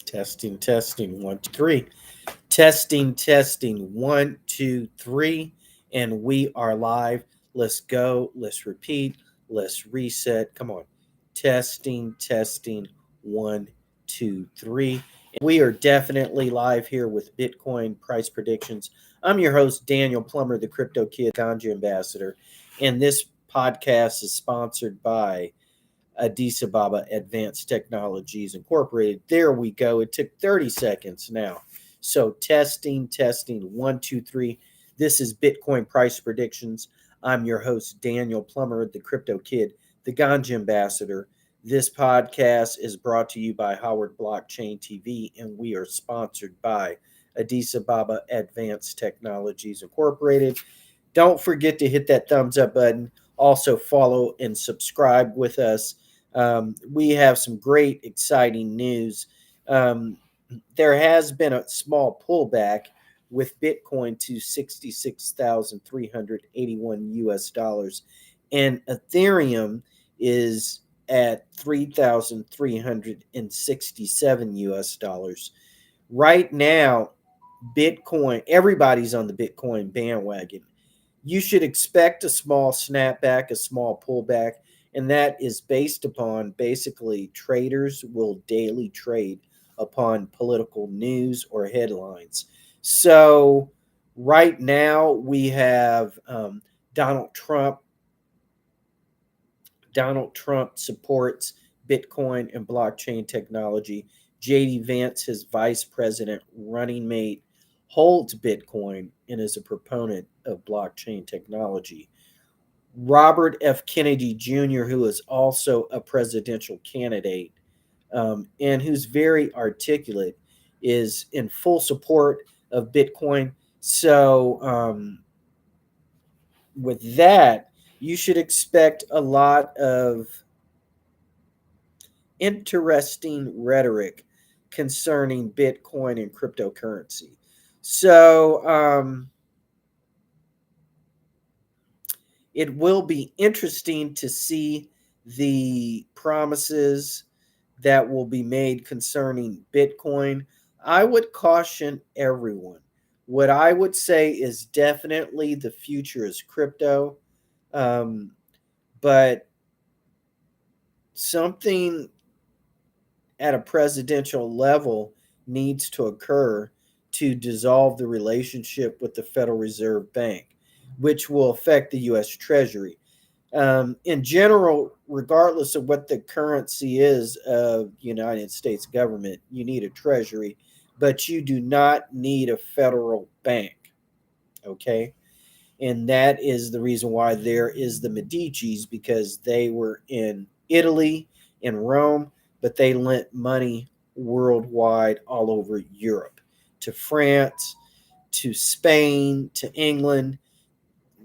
Testing, 1, 2, 3. Testing, 1, 2, 3. And we are live. Let's go. Let's repeat. Let's reset. Come on. Testing, 1, 2, 3. We are definitely live here with Bitcoin price predictions. I'm your host, Daniel Plummer, the Crypto Kid, Ganja Ambassador. And this podcast is sponsored by Addis Ababa Advanced Technologies Incorporated. There we go. It took 30 seconds now. So testing, 1, 2, 3. This is Bitcoin price predictions. I'm your host, Daniel Plummer, the Crypto Kid, the Ganja Ambassador. This podcast is brought to you by Howard Blockchain TV, and we are sponsored by Addis Ababa Advanced Technologies Incorporated. Don't forget to hit that thumbs up button. Also, follow and subscribe with us. We have some great, exciting news. There has been a small pullback with Bitcoin to 66,381 US dollars, and Ethereum is at 3,367 US dollars. Right now, Bitcoin, everybody's on the Bitcoin bandwagon. You should expect a small snapback, a small pullback, and that is based upon basically traders will daily trade upon political news or headlines. So right now we have Donald Trump. Donald Trump supports Bitcoin and blockchain technology. JD Vance, his vice president running mate, holds Bitcoin and is a proponent of blockchain technology. Robert F. Kennedy Jr., who is also a presidential candidate and who's very articulate, is in full support of Bitcoin. So, with that, you should expect a lot of interesting rhetoric concerning Bitcoin and cryptocurrency. So, it will be interesting to see the promises that will be made concerning Bitcoin. I would caution everyone. What I would say is definitely the future is crypto, um, but something at a presidential level needs to occur to dissolve the relationship with the Federal Reserve Bank, which will affect the U.S. Treasury. In general, regardless of what the currency is of the United States government, you need a treasury, but you do not need a federal bank. Okay. And that is the reason why there is the Medici's, because they were in Italy, in Rome, but they lent money worldwide all over Europe, to France, to Spain, to England.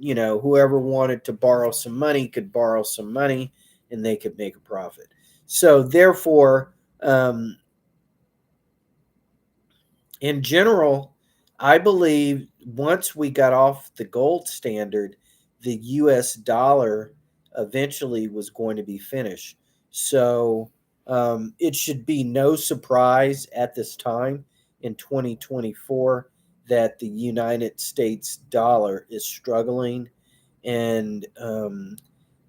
Whoever wanted to borrow some money could borrow some money and they could make a profit. So, therefore, in general, I believe once we got off the gold standard, the US dollar eventually was going to be finished. So, it should be no surprise at this time in 2024 that the United States dollar is struggling, and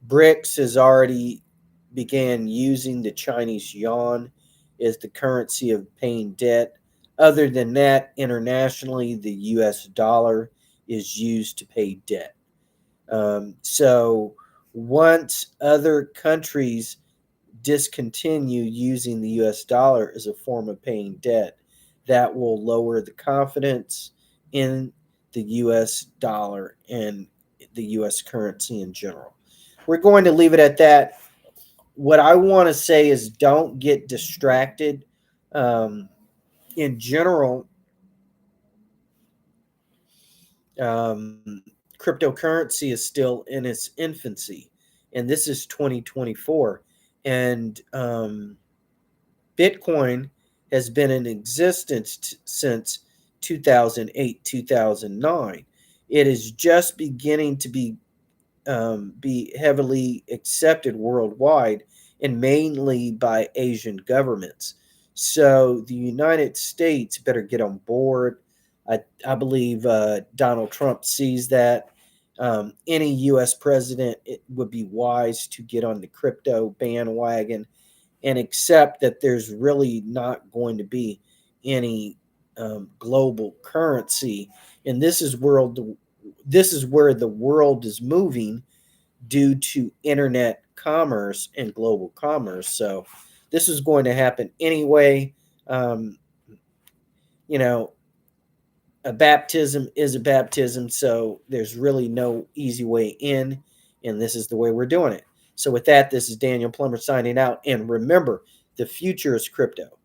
BRICS has already began using the Chinese yuan as the currency of paying debt. Other than that, internationally, the US dollar is used to pay debt. So once other countries discontinue using the US dollar as a form of paying debt, that will lower the confidence in the US dollar and the US currency in general. We're going to leave it at that. What I want to say is don't get distracted. In general, cryptocurrency is still in its infancy, and this is 2024. And Bitcoin has been in existence since 2008, 2009. It is just beginning to be heavily accepted worldwide, and mainly by Asian governments. So the United States better get on board. I believe Donald Trump sees that. Any U.S. president, it would be wise to get on the crypto bandwagon and accept that there's really not going to be any global currency, and this is where the world is moving due to internet commerce and global commerce. So this is going to happen anyway. Um, you know, a baptism is a baptism, so there's really no easy way in, and this is the way we're doing it. So with that, this is Daniel Plummer signing out, and remember, the future is crypto.